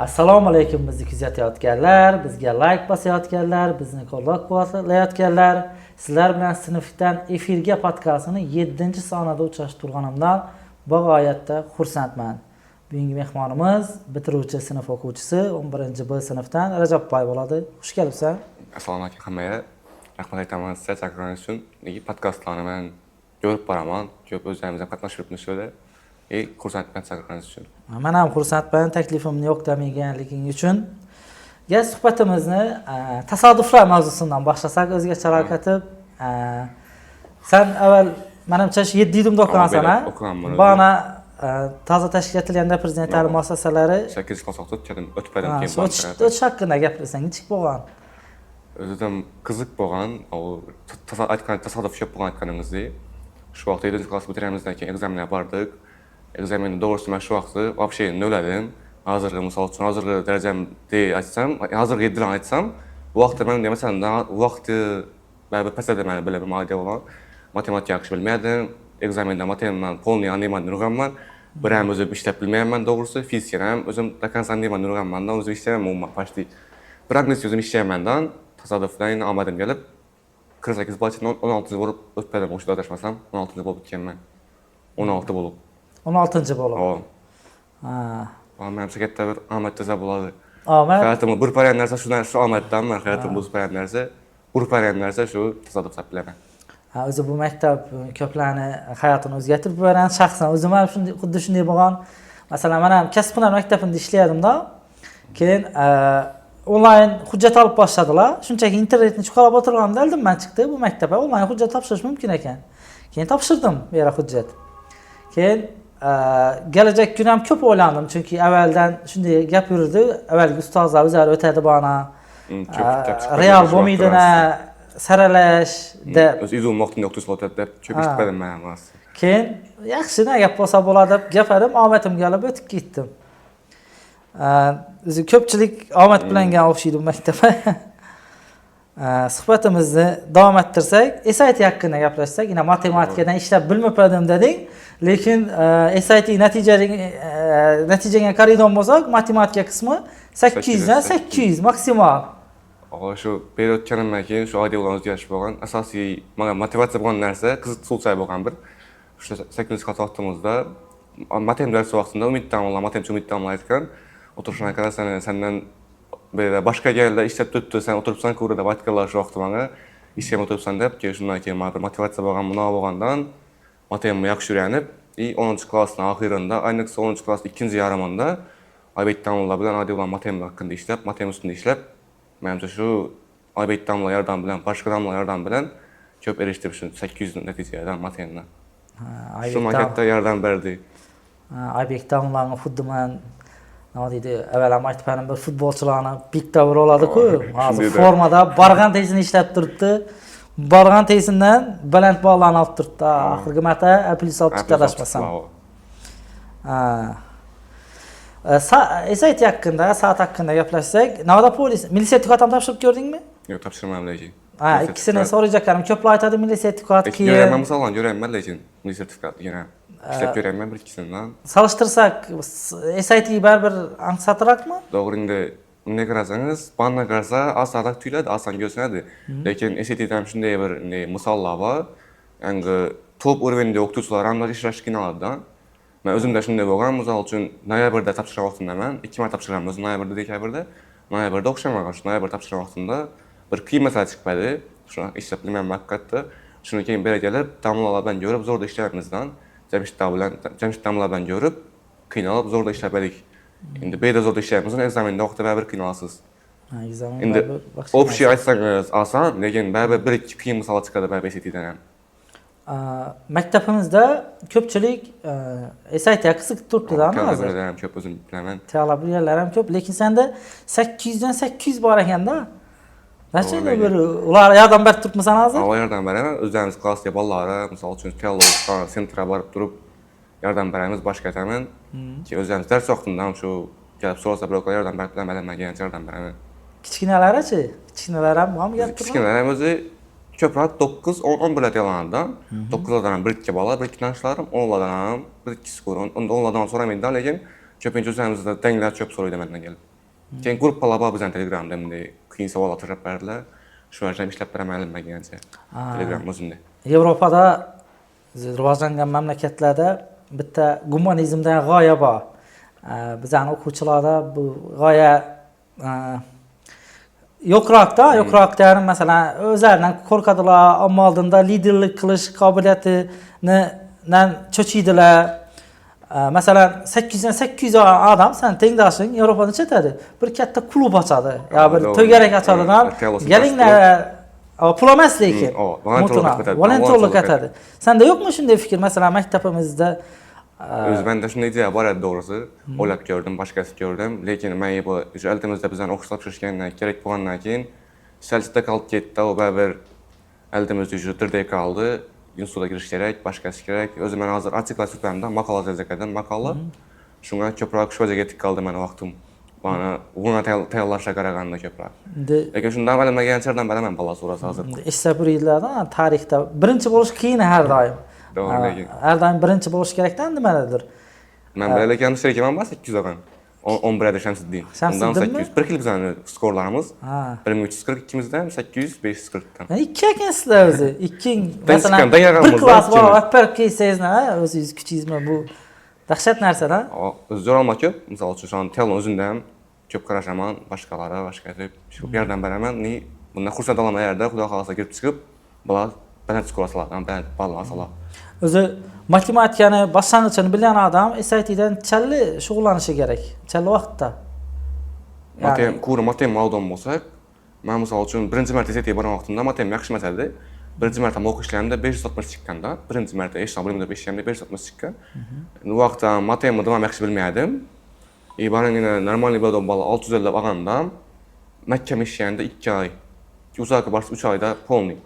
Assalomu alaykum bizni kuzatayotganlar, bizga like bosayotganlar, bizni qo'llab-quvvatlayotganlar. Sizlar bilan sinfdan efirga podkastini 7-sonada uchrashib turganimdan bag'oyatda xursandman. Bugungi mehmonimiz bitiruvchi sinf o'quvchisi 11-B sinfdan Rajabboy bo'ladi. Xush kelibsan. Assalomu alaykum hammaga. Rahmat aytaman sizga chaqirganingiz uchun. Podkastlarni men ko'rib boraman, ko'p o'zlarimizdan qatnashib yuribmiz. Xursandman chaqirganingiz uchun. Men ham xursandman taklifimni yo'qlamaganliging uchun. Suhbatimizni tasodiflar mavzusidan boshlasak o'zgacharoq etib, sen avval menimcha 7 yilda o'qigansan, ha? Bana toza tashkil etilganda prezident ta'lim muassasalari 8 klass o'tdim, o'tib keyin o'tish haqida gapirsang, nechik bo'lgan? O'zim qiziq bo'lgan, aytgan tasodif yo'q bo'lgan aytganingizdek. Shu vaqtda 7 klass bitirganimizdan keyin ekzaminga bordik. Ekzamenni doğrusu men shu vaqtda вообще noladim. Hozirgi misol uchun hozirgi darajamda aytsam, hozirgi 7 aytsam, bu vaqtda men masalan vaqtda baribir pasada meni bilaman, model olan matematik yaxshi bilmadim. Ekzamenda matematikdan polniy anlayman yurganman. Bir ham o'zim ishlab bilmayman doğrusu, fizikani ham o'zim da konsa anlayman yurganman, o'zim ishlayman umuman почти. Bir angliz o'zim ishlaymandan tasodifdan omadim kelib 48 ball 16 bo'lib o'tdim, o'sha adashmasam 16 bo'lib o'tganman. 16 bo'lib. 16 bo'lib. Ha. Menimcha katta bir omad desa bo'ladi. Omad. Hayotimda bir parayan narsa shu omaddanman, hayotimda bu parayan narsa, bir parayan narsa shu tasodif deb bilaman. O'zi bu maktab ko'plarni hayotini o'zgartirib yuborgan, shaxsan o'zim ham xuddi shunday bo'lgan. Masalan, men ham kasb hunar maktabida ishlaydim-da. Keyin onlayn hujjat olib boshladilar. Shunchaki internetni chiqarib o'tirganimda oldimdan chiqdi bu maktabga onlayn hujjat topshirish mumkin ekan. Keyin topshirdim bu yerga hujjat. Keyin gelecek gün ham ko'p o'ylandim, chunki avvaldan shunday gap yurdi. Avvalgi ustozlar o'zlari o'tadi bana. Real bo'lmaydina saralash deb. O'z izum vaqtida o'qitib o'tadi deb ko'p eshitdim men ham. Keyin yaxshi gap bo'lsa bo'ladi deb gapirim, omadimga olib o'tib ketdim. O'zi ko'pchilik omad bilan o'xshaydi maktabga. Suhbatimizni davom ettirsak, SAT haqida gaplashsak, yine matematikadan ishlab bilmadim deding, lekin SAT natijaga qaraydigan bo'lsak, matematika qismi 800 dan 800 maksimal. Shu o'tganimdan keyin shu oddiy bilan o'zgarish bo'lgan. Asosiy menga motivatsiya bo'lgan narsa qiziquvchilik bo'lgan bir. Shu 8 klass vaqtimizda matematika darsi vaqtida umiddan aytgan. O'tirishdan qarasan, sendan böyle başka yerlerde ishlab turibdi, sen o'tiribsan ko'rida deb aytganlar shu vaqtda menga. Ishga o'tiribsan deb, keyin shundan keyin men motivatsiya bo'lgan, buni bo'lgandan matematika yaxshi o'rganib, 10-klassning oxirida, ayniqsa 10-klassning ikkinchi yarımında Aybek Damla bilan oddiy bilan matematika haqida ishlab, matematika ustida ishlab, menimcha shu Aybek Damla yordam bilan, boshqa damlar yordam bilan ko'p erishdim shu 800 natijadan matematikadan. Shu maktabda yordam berdi. Aybek Damlaning xuddi men nima deydi, avval ham aytganim bir futbolchilarni bitta bir oladi-ku, hozir formada borgan tezini ishlab turibdi. Borgan tezinden baland ballarni olib turibdi. Oxirgi marta plus olib chiqdi adashmasam. SAT haqida, saat haqida gaplashsak, navda polis milliy sertifikat ham topshirib ko'rdingmi? Yo'q, topshirmadim lekin. Ikkisini so'rayotganim, ko'plar aytadi milliy sertifikat keyin. Ikki masalan ko'raman lekin milliy sertifikat yana ishlab ko'raman bir ikkisidan. Solishtirsak, SAT baribir ansatroqmi? To'g'ri, endi unga qarasangiz, bana qarasa osonroq tuyuladi, oson ko'rinadi. Lekin SAT'da ham shunday bir misollar bor. Yangi top o'rvenda o'qituvchilar ham ishlash qiynaladi. Men o'zimda shunday bo'lgan, misol uchun noyabrda topshirgan vaqtimda men 2 marta topshirgan, o'zi noyabrda, dekabrda. Noyabrda o'xshamagan, shu noyabr topshirgan vaqtimda bir qiyin masala chiqmadi. Shuni ishlab bilmayman haqiqatda. Shundan keyin beri kelib, damlalar bilan ko'rib, zo'rda ishlayapmizdan. Jamshid damlalar bilan ko'rib, qiynalib zo'rda ishlab edik. Endi beyda zo'rda ishlayapmiz, ekzamenda vaqtida baribir qiynalasiz. Endi общий aytsangiz oson, lekin baribir bir ikki qiyin misol chiqadi baribir SAT'dan ham. Maktabimizda ko'pchilik SAT qiziqib turibdi-da hozir. Ta'limlar ham ko'p o'zim bilaman. Ta'limlar ham ko'p, lekin senda 800 dan 800 bor ekanda. Qancha bir ular yordam berib turibmisan hozir? Ular yordam beraman. O'zimiz klassga bolalarga, misol uchun teologiya sentra borib turib yordam beramiz, boshqa aytaman. Ki o'zimiz dars vaqtida shu kelib so'rasa birovga yordam berib bilaman, yordam beraman. Kichkinalari-chi? Kichkinalar ham bormi gap turibdi? Kichkinalar ham o'zi ko'proq 9-10 bilan yalanadi. 9lardan bir ikki bola, bir ikki tanishlarim, 10lardan ham bir ikkisi ko'run. Unda 10lardan so'ramaydi, lekin ko'pincha o'zimizda tenglar ko'p so'raydi mendan kelib. Keyin gruppalar var bizden Telegram'da qiyin savollar so'rab berdilar. Shu yerdan ishlab beraman degancha. Telegram o'zimda. Yevropada rivojlangan mamlakatlarda bitta gumanizmdan g'oya bor. Bizning o'quvchilarda bu g'oya yo'qroqda yani masalan o'zlaridan qo'rqadilar, omma oldinda liderlik qilish qobiliyatini cho'chiydilar. Masalan 800 odam sen tengdoshing Yevropada chetadi. Bir katta klub ochadi. Ya bir to'garak ochadilar. Gelinglar pul emas lekin. Volontyorlik etadi. Senda yo'qmi shunday fikr? Masalan maktabimizda Bende shunday idea bor edi doğrusu. O'ylab ko'rdim, boshqasi ko'rdim, lekin men bu altimizda bizdan o'qish topshirishgandan kerak bo'lgandan keyin salchita qolib ketdi, u bir altimizda jutirday qoldi. Institutga girish kerak, boshqasi kerak. O'zim men hozir artiklar tutganimda maqola yozgandim, maqola. Shunga ko'proq shu yerga ketib qoldi meni vaqtim. Bana buna tayyorlashga qaraganda ko'proq. Lekin shundan bilmaganlardan beraman bola so'rasa hozir. Sabr yillardan tarixda birinchi bo'lish qiyin har doim. Doğru lekin. Har doim birinchi bo'lish kerakdan nimadir? Men bilakan shirkaman bor 800 olgan. 11 ayda Shamsiddin. Undan 800. Bir yil bizning skorlarimiz. 1340 ikimizdan 800 540 dan. 2 ekansizlar o'zi. 2 masalan bir klass bor, upper case'ni o'zingiz kuchingizmi bu dahshat narsa-da. O'zi zo'rolma ko'p. Misol uchun shon telefon o'zimdan ko'p qarashaman, boshqalara, shu yerdan beraman. Bundan xursand olaman yerda, xudo xolasa kirib chiqib, bular baland skolasalardan baland bolasalar. O'zi matematikani boshlang'ichini bilgan odam SATdan challi shug'ullanishi kerak. Challi vaqtda. Matematik ma'lum bo'lsak, men misol uchun birinchi marta SATga borgan vaqtimda matematik yaxshi emas edi. Birinchi marta o'qishlarımda 560 chiqqanda, birinchi marta eshitgan bo'limda 560 chiqqan. Bu vaqtda matematikni ham yaxshi bilmaydim. Barangina normal bo'lgan bola 650 olganda maktab ishlayanda 2 oy. Uzoqqa borsa 3 oyda polniy.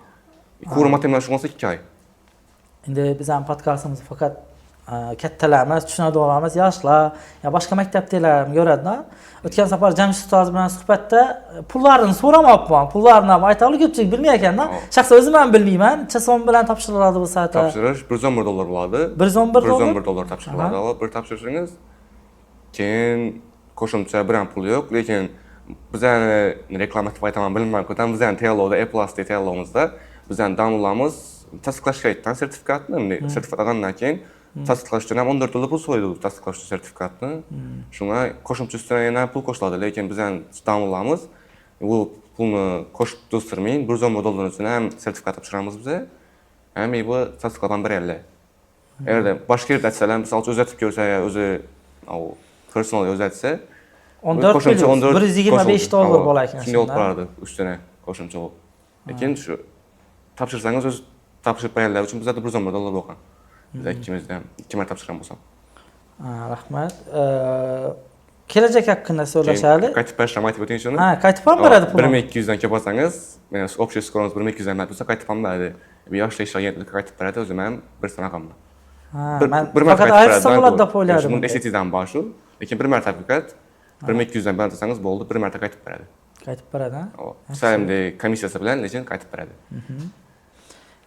Kuru matematik shug'ullansa 2 oy. Endi bizning podkastimiz faqat kattalarimiz, tushunadi olamiz, yoshlar, ya boshqa maktabdagilar ko'radi-da. O'tgan safar Jamshid ustoz bilan suhbatda pullarni so'ramabman. Pullarni aytaylik ko'pchilik bilmay ekanda. Shaxsan o'zim ham bilmayman. Necha so'm bilan topshiriladi bu saatda? Topshirish $111 bo'ladi. $111 topshiriladi. Bir topshirsangiz, keyin qo'shimcha bir ham pul yo'q, lekin bizning reklama qilib aytaman bilmayman, bizning Teoloda E+ Teolomizda bizning downloadlarimiz tasdiqlash kerakdan sertifikatni, sertifikat olgandan keyin tasdiqlash uchun ham $14 pul so'ydi tasdiqlash sertifikatni. Shunga qo'shimcha ustidan yana pul qo'shiladi, lekin bizning downloadlarimiz bu pulni qo'shib o'stirmang, $111 uchun ham sertifikat topshiramiz biz. Ham bu tasdiqlab beradilar. Eğer boshqa yerda aytsalar, misol uchun o'zatib ko'rsa, o'zi personal o'zatsa, $125 bo'lar ekan. Shunday olib boradi ustuna qo'shimcha. Lekin shu topshirsangiz o'z topshirib berganlar uchun bizda $111 bo'lgan. Biz ikkimizdan 2 marta topshirgan bo'lsam. Rahmat. Kelajak haqida so'rashadi. Qaytib berishni aytib o'ting shuni. Qaytib ham beradi pul. 1200 dan kelib olsangiz, men общий skorimiz 1200 dan bo'lsa qaytib ham beradi. Bir yoshli ishlayotgan qaytib beradi, o'zim ham bir sanaqamman. Bir marta qaytib beradi deb o'yladim. Bunda SATdan bor shu, lekin bir marta sertifikat 1200 dan bersangiz bo'ldi, bir marta qaytib beradi. Qaytib beradi, ha? Sayimda komissiyasi bilan lekin qaytib beradi.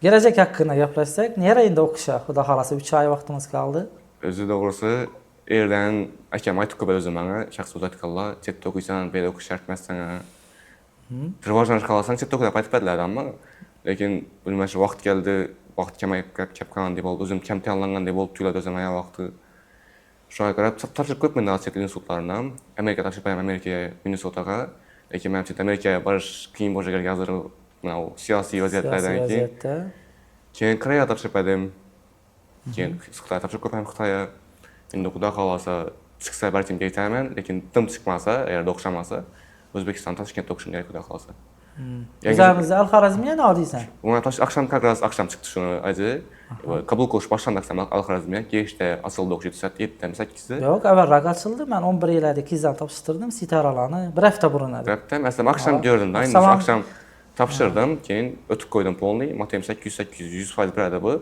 Kelajak haqida gaplashsak, nera endi o'qishga, xudo xolasa 3 oy vaqtimiz qoldi. O'zi to'g'risi, erdan akam aytib qo'ydi o'zim menga, shaxsiy o'zatganlar, chetda o'qiysan, bu yerda o'qish shart emas senga. Rivojlanish xohlasan, chetda o'qib aytib berdilar, ammo lekin bilmayman shu vaqt keldi, vaqt kamayib qolgan deb bo'ldi, o'zim kam tayyorlangan deb bo'lib tuyuladi o'zim aya vaqti. Shunga qarab topshirib ko'pman chet institutlaridan, Amerika topshirib qo'ydim, Amerikaga, Minnesotaga. Lekin men chet Amerikaga borish qiyin bo'lsa kerak hozir siyosiy vaziyatlardan keyin Koreyaga topshirib qo'ydim. Keyin Xitoyga topshirib qo'ydim, Xitoyga. Endi xudo xolasa chiqsa balkim ketaman, lekin tim chiqmasa, agar o'xshamasa, O'zbekiston Toshkentda o'qishim kerak xudo xolasa. O'zimizda Al-Xorazmiya nima deysan? Buni akşam chiqdi shuni aytdi. Qabul qilish boshlandi Al-Xorazmiya, kechda asılda o'qishdi soat 7dan 8da. Yo'q, avvalroq ochildi. Men 11 yillarda 2 dan topshirdim, sitaralarni bir hafta burun edi. Birhafta, masalan, akşam gördüm, ayni akşam topshirdim, keyin o'tib qo'ydim polniy, matematik 800 %100% beradi bu.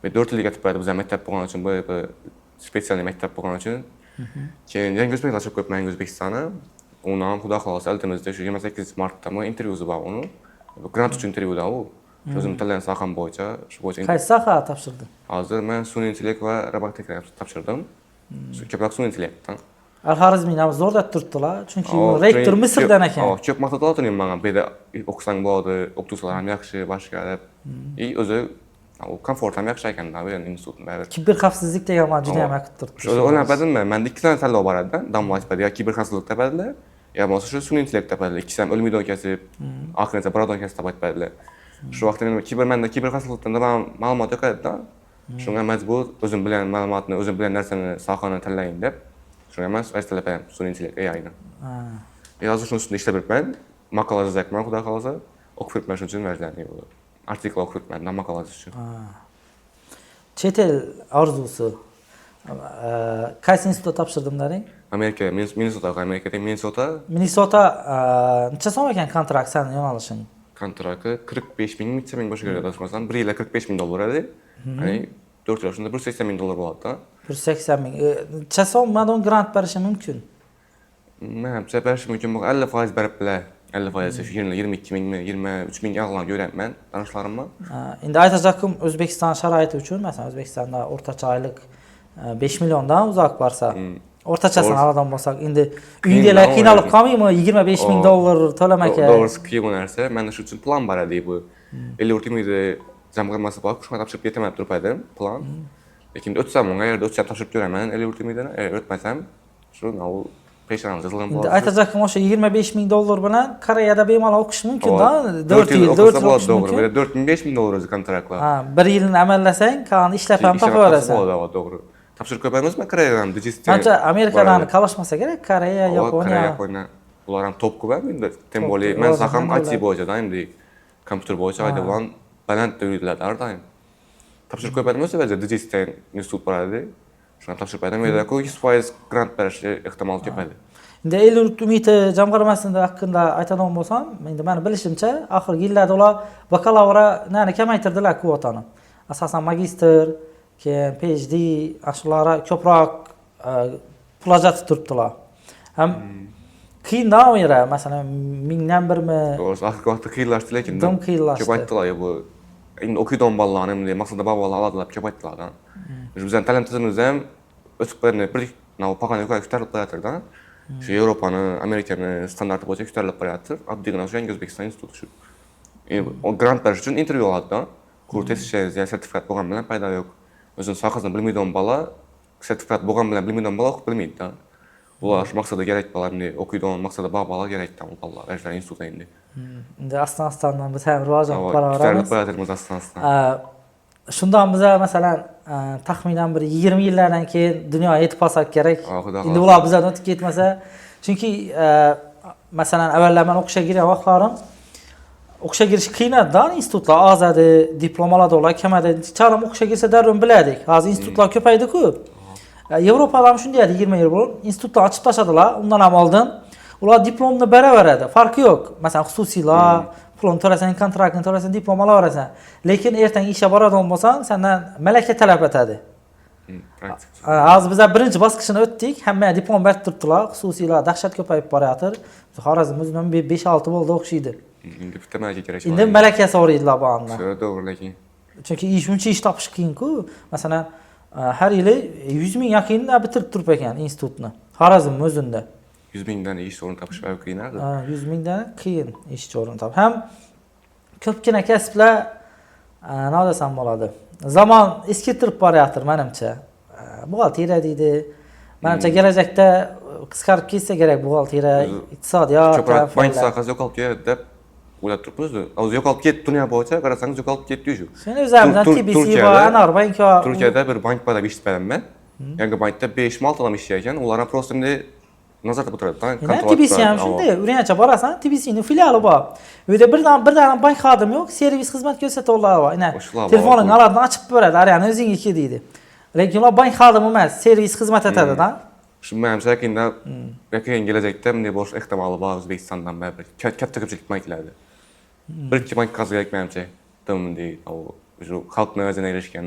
Ve 4 yilga ketib beradi, biz maktab bo'lgani uchun bu spetsialniy maktab bo'lgani uchun. Keyin yangi o'zbeklar chiqib qo'yib, men O'zbekistonni Ondan xudo xolasa altimizda shu 28 martda intervyusi bor uni. Grant uchun intervyuda u. O'zim tanlagan soham bo'yicha, shu bo'yicha. Qaysi soha topshirding? Hozir men sun'iy intellekt va robotika topshirdim. Shu ko'proq sun'iy intellektdan. Al-Xorazmiyni zo'rda turibdilar. Chunki O, rektor Misrdan ekan. Ko'p maqsad oldin men bu yerda o'qisang bo'ladi, o'qituvchilar ham yaxshi, boshqa deb. O'zi o komfort ham yaxshi ekan, bu yerning institutning bari. Kiber xavfsizlik degan mavzu juda ham yoqib turibdi. O'zi o'ylamadimmi? Menda ikkitadan tanlov bor edi. Damlashpada yo kiber xavfsizlik tepadilar, yo bo'lmasa shu sun'iy intellekt tepadilar. Ikkisi ham ilmiy kasb, oxirida birodon kasb deb aytadilar. Shu vaqtda menda kiber xavfsizlikdan ma'lumot yo'q edi-da. Shunga majbur o'zim bilan ma'lumotni, o'zim bilan narsani, sohani tanlaying deb. Shunga men aytdim, sun'iy intellekt AI'ni. Hozir shuni ustida ishlab yuribman. Maqola yozyapman, xudo xolasa. O'qib yuribman shuning uchun majburlandim. Artikl o'qib yuribman, maqola yozish uchun. Chet el orzusi. Qaysi institutda topshirdim deding? Amerika, Minnesota. Minnesota necha so'm ekan kontrakt seni yo'nalishing? Kontrakti 45,000 necha ming boshqa joyda adashmasam, bir yilda $45,000 edi. Ya'ni 4 yil shunda $180,000 bo'ladi-da. 180,000. Necha so'm madon grant berishi mumkin? Menimcha berish mumkin bo'lgan 50% berib bilar. 50% shu yilda 22,000 23,000 a'lon ko'ryapman, tanishlarimman. Endi aytajakim O'zbekiston sharoiti uchun, masalan, O'zbekistonda o'rtacha oylik 5 milliondan uzoq borsa, o'rtachasini aladan bo'lsak, endi uyingdalar qiynalib qolmaymi? $25,000 to'lamaka. Doğrusu qiyin narsa. Menda shu uchun plan bor edi bu. 50 umidi jamg'armasi bor, shunga topshirib ketaman turib edim, plan. Lekin o'tsam, agarda o'tsam topshirib ko'raman 50 umidini, o'tmasam, shu peshonamda yozilgan bo'ladi. Endi aytajakim o'sha $25,000 bilan Koreyada bemalol o'qish mumkin-da. 4 yil o'qish mumkin. $4,000-$5,000 kontraktlar. Bir yilni amallasang, qani ishlab ham topaverasan. To'g'ri. Topshirib ko'rmaymizmi Koreyadan, digital. Qancha Amerikadan qalashmasa kerak, Koreya, Yaponiya. Ular ham top ko'p endi. Tem bo'li, men saqam IT bo'yicha endi kompyuter bo'yicha ayda bilan baland yuridilar doim. Topshirib ko'rmaymizmi o'zi digital institut bor edi. Shuni topshirib qo'ydim, yerda 100% grant berish ehtimoli ko'p edi. Endi el umidi jamg'armasida haqida aytadigan bo'lsam, endi meni bilishimcha, oxirgi yillarda ular bakalavra kamaytirdilar kvotani. Asosan magistr, keyin PhD ashulara ko'proq pul ajratib turibdilar. Ham qiyindan o'yra, masalan, 1000dan birmi? To'g'ri, oxirgi vaqtda qiyinlashdi, lekin ko'p aytdilar bu. Endi o'qiydigan bolalarni maqsadda bolalar oladilar, ko'p aytdilar. Bizning talantimiz ham o'sib boradi, bir pog'ona ko'tarilib borayotir-da. Shu Yevropani, Amerikani standarti bo'yicha ko'tarilib borayotir. Oddiygina o'sha Yangi O'zbekiston instituti shu. O grant berish uchun intervyu oladi-da. Kurtesiz ya sertifikat bo'lgan bilan foyda yo'q. O'zini sohasini bilmaydigan bola, sertifikat bo'lgan bilan bilmaydigan bola o'qib bilmaydi-da. Ular shu maqsadga kerak bo'larni o'qiydigan maqsadda bor bola kerak-da u bolalar, yoshlar institutida endi. Endi astan-astandan biz ham rivojlanib boraveramiz. Ko'tarilib astan-astan. Shundan biza masalan taxminan bir 20 yillardan keyin dunyoga yetib qolsak kerak. Endi ular bizdan o'tib ketmasa, chunki masalan avvallar men o'qishga kirgan vaqtlarim o'qishga kirish qiyin edi-da, institutlar ozadi, diplomalar ular kamadi. Chalim o'qishga kirsa darrov bilardik. Hozir institutlar ko'paydi-ku. Yevropada ham shunday edi 20 yil burun. Institutlar ochib tashladilar, undan ham oldin. Ular diplomni beraveradi, farqi yo'q. Masalan, xususiylar pulni to'lasang, kontraktni to'lasang, diplom olaverasan. Lekin ertaga ishga boradigan bo'lsang, sendan malaka talab etadi. Hozir biz birinchi bosqichini o'tdik, hamma diplom berib turibdilar, xususiylar dahshat ko'payib borayotir. Xorazm o'zidan 5-6 bo'ldi o'qishiydi. Endi bitta malaka kerak. Endi malaka so'raydilar bu anda. To'g'ri, lekin. Chunki shuncha ish topish qiyin-ku. Masalan, har yili 100,000 yaqin bitirib turib ekan institutni. Xorazm o'zida. 100,000dan ish o'rin topish qiyin edi. 100,000dan qiyin ish o'rin topib. Ham ko'pgina kasblar nima desam bo'ladi. Zamon eskirtirib borayotir menimcha. Buxgalteriya deydi. Menimcha kelajakda qisqarib ketsa kerak buxgalteriya, iqtisodiyot, bank sohasi yo'qolib ketadi deb o'ylab turibmiz. O'zi yo'qolib ketdi dunyo bo'yicha, qarasangiz yo'qolib ketdi shu. Shuni o'zimizdan TBC va Anor bank va Turkiyada bir bank bor deb eshitdim men. Yangi bankda 5-6 odam ishlayar ekan, ular ham просто nazarda o'tiradi. TBC ham shunday. Urgancha borasan, TBCning filiali bor. U yerda birdan bank xodimi yo'q, servis xizmat ko'rsatuvlar bor. Telefoningni alardan ochib beradi, "Ariyani o'zingga kel" deydi. Lekin ular bank xodimi emas, servis xizmat etadi-da. Shu menimcha yaqin kelajakda bunday bo'lish ehtimoli bor O'zbekistondan baribir. Katta ko'pchilik banklarda. Bir ikki bank qazib kerak menimcha. Bunday shu xalqni o'zini erishgan,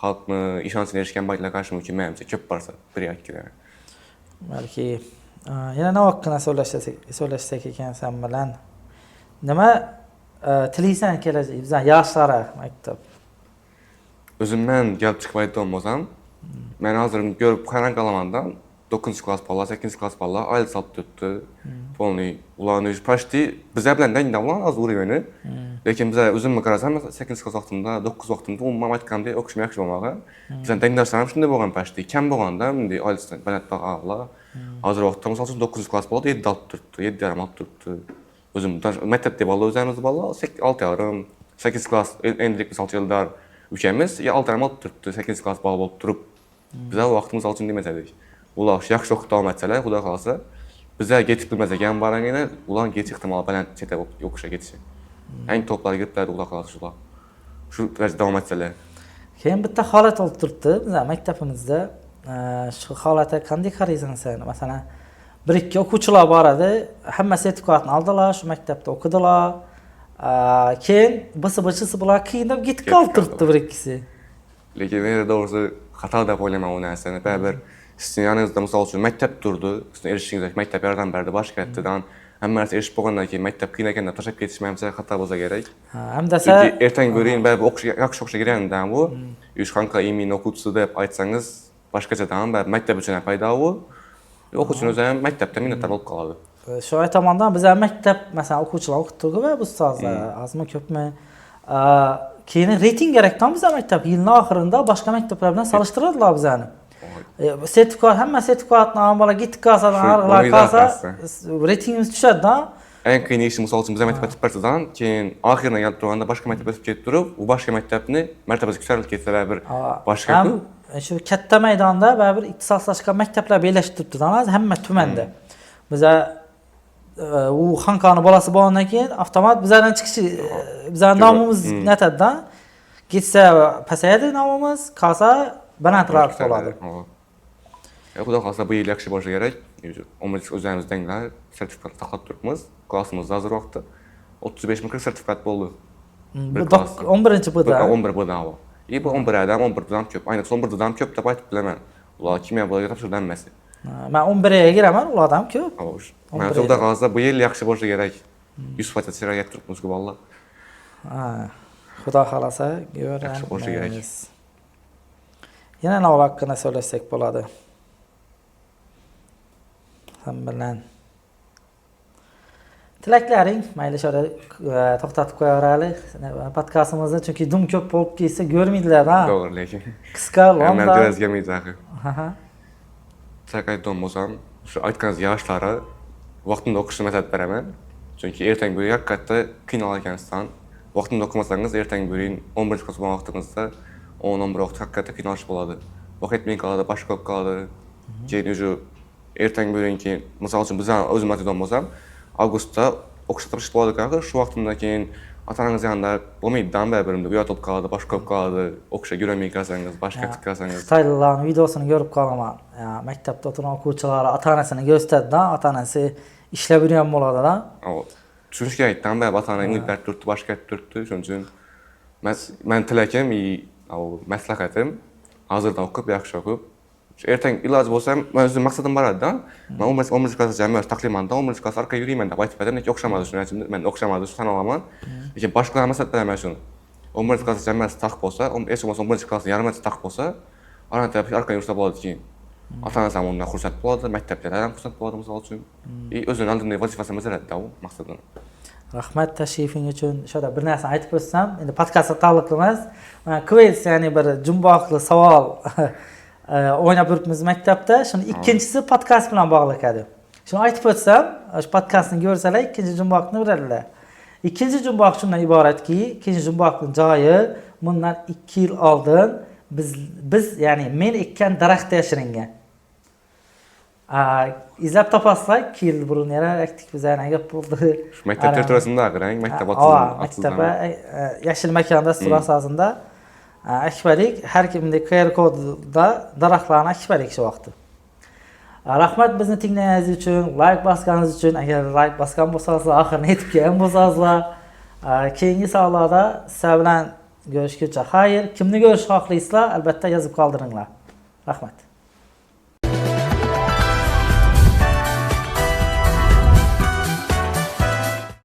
xalqni ishonchiga erishgan banklar qarshi mumkin menimcha ko'p borsa, bir yoki balki yana nima haqida so'rashsak ekan sen bilan. Nima tilaysan kelajak bizning yoshlar maktab? O'zimdan kelib chiqib aytgan bo'lsam, men hozir ko'rib hayron qolamandan, 9-cı klass balla, 8-ci klass balla aylı salt tutdu. Polni ulanı paşti bizə bilan dəngdə olan az uğrayını. Lakin bizə özümə qarasam 8-ci klass vaxtımda, 9 vaxtımda o matematikамda oxuşma yaxşı olmağa. Bizə dəngdərsəm şunda bolğan paşti. Kəm bolğanda indi aylı bələt bağla. Hazır vaxtda məsəl üçün 9-cu klass balla 7 alt tutdu, 7 yarım alt tutdu. Özüm məktəbdə balla özümüz balla 6 yarım, 8 klass endirik misal yıllar ülkəmiz 6 yarım alt tutdu, 8 klass balla olub durub. Bizə o vaxtımız üçün deməsədik. Ular yaxşı oxu davam etsələr, xuda qalsa, bizə getib bilməzə gələn barəngənə, ulan gec ihtimalı bələnd çətə yoxuşa getişi. Ən topları giriblər, ular qalsa ular. Şu dərəcə davam etsələr. Keyin bitta holat olib turibdi bizning maktabimizda. Shu holatga qanday qaraysan sen? Masalan, 1-2 o'quvchilar bor edi, hamma sertifikatni oldilar, shu maktabda o'qidilar. Keyin bisi bular qiynab ketib qolib turibdi 1-2si. Lekin men doğrusu xata deb o'ylayman o narsani. Ba'zir sizin yanınızda misal üçün məktəb durdu, sizin erişdiyinizdə məktəb yaradan bərdi başqa həttidən, həmmə narsa erişib bolğandan ki, məktəb qiynagəndə taşıb getişməyimsə xata boza gərək. Həm də sən Çünki ertəng görəyin bəzi yaxşı oxuşa girəndən bu, üç kanka emin oxucusu deyib aytsanız başqacadan bəzi məktəb üçün payda o. Oxucunun özünün məktəbdə minnətdar olub qaladı. Şu aytamandan bizə məktəb məsələn oxucular oxutduq və bu ustazlar azmı köpmü keyin reyting gərəkdən bizə məktəb ilin axırında başqa məktəblərlə salışdırırdılar bizəni. Sertifikat, həmmə sertifikatla bala gittik qasadan, arıqlar qasa, reytingimiz düşədi da. Ən qiyin işi misal üçün bizə məktəbə tipərsidən, keyin axırına gəlib duranda başqa məktəbə tipib durub, bu başqa məktəbini mərtəbəsi yüksəlib getsə bir başqa həm şu katta meydanda bir ixtisaslaşqan məktəblər birləşdiribdi da, həmmə tüməndə. Bizə o Xankanın balası bolandan keyin avtomat bizədən çıxışı, bizənin namımız nətədir da? Getsə pəsəyədir namımız, qalsa bənətlər oladı. Xuda qalsa bu il yaxşı başa gərək. Omurilik özlərimizdən gələr, sertifikat taxlab durubmuz. Klassımızda hazır vaxtda 35-40 sertifikat boldu. 11-ci bu da. 11 bu da var. Bu 11 adam, 11-dən köp. Aynı 11-dən köp də baytıb biləmən. Ular kimya bolaya tapşır dənməsi. Mən 11-yə girəmən, ulardan köp. Mən xuda qalsa bu il yaxşı başa gərək. 100% sirayət durubmuz ki, valla. Xuda qalasa görəmiz. Yenə nə haqqında söyləsək boladı? Sən bilən. Tiləklərin, məyli şöyle toxtatıb qoyarəli podkastımızda. Çünki dum köp olub geysə görmədilər ha. Doğru, lekin. Qısqa, onda. Mən biraz gəlməyəcək. Sərqay donmuzam. Şu aytqanız yaşlara vaxtında oxuşu məsəd bərəmən. Çünki ertəng böyü həqiqətdə qiyin alarkənistan. Vaxtında oxumasanız ertəng böyün 11-ci klass olan vaxtınızda 10-11 vaxt həqiqətdə qiyin alışıb oladı. Vaxt etməyin qaladı, başqa olub qaladı. Keyin ucu ertəng böyün ki, misal üçün bizə özüm məzid olmazam. Avqustda oxuşatmışıq boladı qağı, şu vaxtımda keyin atanız yanında olmayıdan bəbirimdə uyat olub qaladı, başqa olub qaladı. Oxuşa görəməyin qalsanız, başqa çıxarsanız. Xitaylıların videosunu görüb qalaman. Məktəbdə oturan oxuculara ata-anasını göstərdi da, ata-anası işlə bilən boladı da. Çünki aytdan bəbi ata-ana müddət durdu, başqa durdu. Çünki mən tiləkim, məsləhətim hazırdan oxub, yaxşı oxub. Ertəng ilacı olsam, mən özüm məqsədim var idi da. Mən 11-ci klasa cəmi təqlimanda, 11-ci klasa arqa yürüyüm mən də bayt bədəm, ki oxşamadı üçün, mən oxşamadı üçün alaman. Lakin başqalarına məsəl bələmək üçün. 11-ci klasa cəmi taq bolsa, heç olmasa 11-ci klasa yarım taq bolsa, aran tərəfi arqa yürüsə boladı ki, ata-anasam ondan xürsət boladı, məktəblərəm xürsət boladı misal üçün. Özünün aldığında vəzifəsi məsələdir də o məqsədini. Rahmet təşrifin üçün şöyle bir nəsə aytıb ötsəm, indi podkastla taalluqlımız. Mən quiz, yəni bir cümbaqlı sual oynab yuribmiz məktəbdə. Şimdi ikincisi podkast bilan bağlıq idi. Şimdi aytıb ötsəm, şu podkastını görsələr ikinci cümbaqını verərlər. İkinci cümbaq şundan ibarət ki, ikinci cümbaqın cayı bundan 2 il aldın. Biz yəni men ekkan daraxtda yashiringan. İzlab tapaslar 2 yil burun yerə əkdik biz yəni gəp buldu. Məktəb territoriyasında aqırang, məktəb atıldı. Məktəbə yaşıl məkanda sura əsasında əkmədik. Hər kimdə QR kodda daraxtlarını əkmədik şu vaxtı. Rahmet bizni dinləyiniz üçün, like basqanınız üçün. Əgər like basqan bolsanızlar, axırına yetib gələn bolsanızlar, keyingi sağlarda sizə bilən görüşküncə xeyir. Kimni görüş xahlıysa, əlbəttə yazıb qaldırınlar. Rahmet.